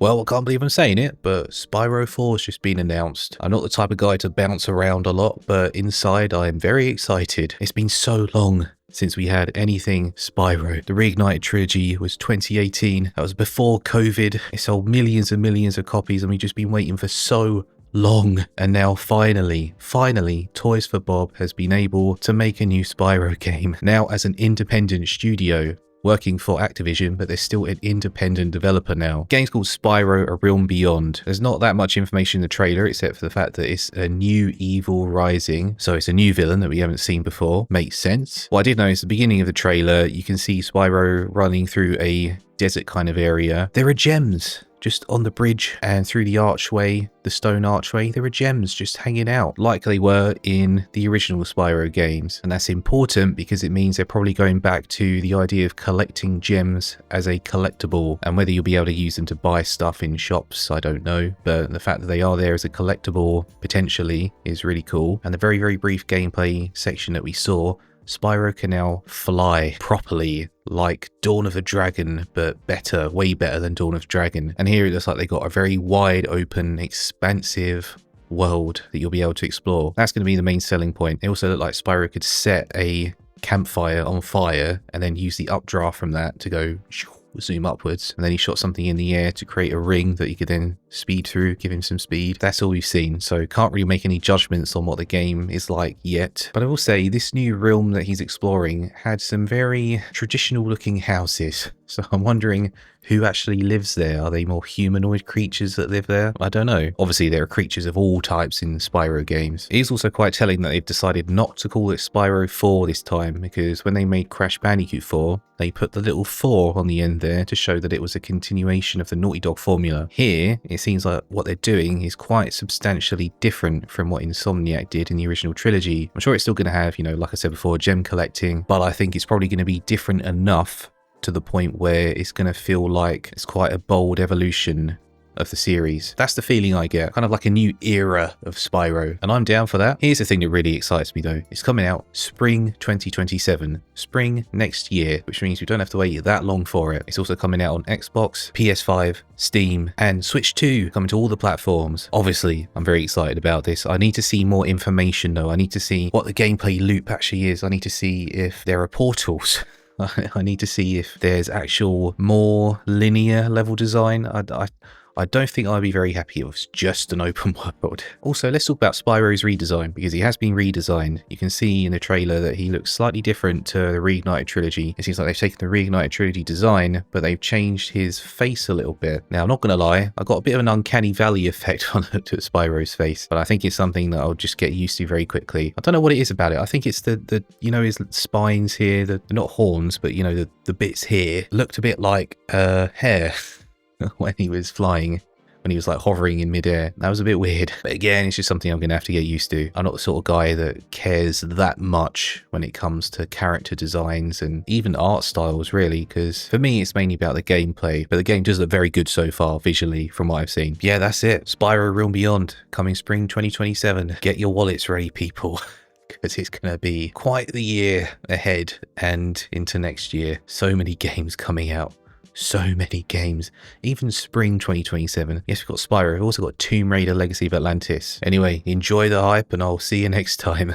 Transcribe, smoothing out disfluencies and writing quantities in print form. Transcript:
Well, I can't believe I'm saying it, but Spyro 4 has just been announced. I'm not the type of guy to bounce around a lot, but inside I am very excited. It's been so long since we had anything Spyro. The Reignited trilogy was 2018. That was before COVID. It sold millions and millions of copies, and we've just been waiting for so long. And now finally, Toys for Bob has been able to make a new Spyro game. Now as an independent studio, working for Activision, but they're still an independent developer now. The game's called Spyro: A Realm Beyond. There's not that much information in the trailer, except for the fact that it's a new evil rising. So it's a new villain that we haven't seen before. Makes sense. What I did know is the beginning of the trailer, you can see Spyro running through a desert kind of area. There are gems just on the bridge and through the archway, the stone archway. There are gems just hanging out like they were in the original Spyro games. And that's important because it means they're probably going back to the idea of collecting gems as a collectible, and whether you'll be able to use them to buy stuff in shops, I don't know. But the fact that they are there as a collectible potentially is really cool. And the very, very brief gameplay section that we saw, Spyro can now fly properly like Dawn of the Dragon, but better, way better than Dawn of the Dragon. And here it looks like they got a very wide open, expansive world that you'll be able to explore. That's going to be the main selling point. It also looked like Spyro could set a campfire on fire and then use the updraft from that to go zoom upwards, and then he shot something in the air to create a ring that he could then speed through, give him some speed. That's all we've seen, so can't really make any judgments on what the game is like yet. But I will say this new realm that he's exploring had some very traditional looking houses, so I'm wondering who actually lives there. Are they more humanoid creatures that live there? I don't know. Obviously there are creatures of all types in Spyro games. It is also quite telling that they've decided not to call it Spyro 4 this time, because when they made Crash Bandicoot 4, they put the little 4 on the end there to show that it was a continuation of the Naughty Dog formula. Here, it seems like what they're doing is quite substantially different from what Insomniac did in the original trilogy. I'm sure it's still going to have, like I said before, gem collecting, but I think it's probably going to be different enough to the point where it's going to feel like it's quite a bold evolution of the series. That's the feeling I get, kind of like a new era of Spyro, and I'm down for that. Here's the thing that really excites me though. It's coming out spring 2027, spring next year, which means we don't have to wait that long for it. It's also coming out on Xbox, PS5, Steam, and Switch 2, coming to all the platforms. Obviously, I'm very excited about this. I need to see more information though. I need to see what the gameplay loop actually is. I need to see if there are portals. I need to see if there's actual more linear level design. I don't think I'd be very happy if it was just an open world. Also, let's talk about Spyro's redesign, because he has been redesigned. You can see in the trailer that he looks slightly different to the Reignited trilogy. It seems like they've taken the Reignited trilogy design, but they've changed his face a little bit. Now, I'm not going to lie, I got a bit of an uncanny valley effect when I looked at Spyro's face, but I think it's something that I'll just get used to very quickly. I don't know what it is about it. I think it's the his spines here, the not horns, but the bits here looked a bit like hair. When he was flying, when he was like hovering in midair. That was a bit weird. But again, it's just something I'm going to have to get used to. I'm not the sort of guy that cares that much when it comes to character designs and even art styles, really, because for me, it's mainly about the gameplay. But the game does look very good so far, visually, from what I've seen. Yeah, that's it. Spyro Realm Beyond, coming spring 2027. Get your wallets ready, people. Because it's going to be quite the year ahead and into next year. So many games coming out. So many games, even spring 2027. Yes, we've got Spyro. We've also got Tomb Raider Legacy of Atlantis. Anyway, enjoy the hype and I'll see you next time.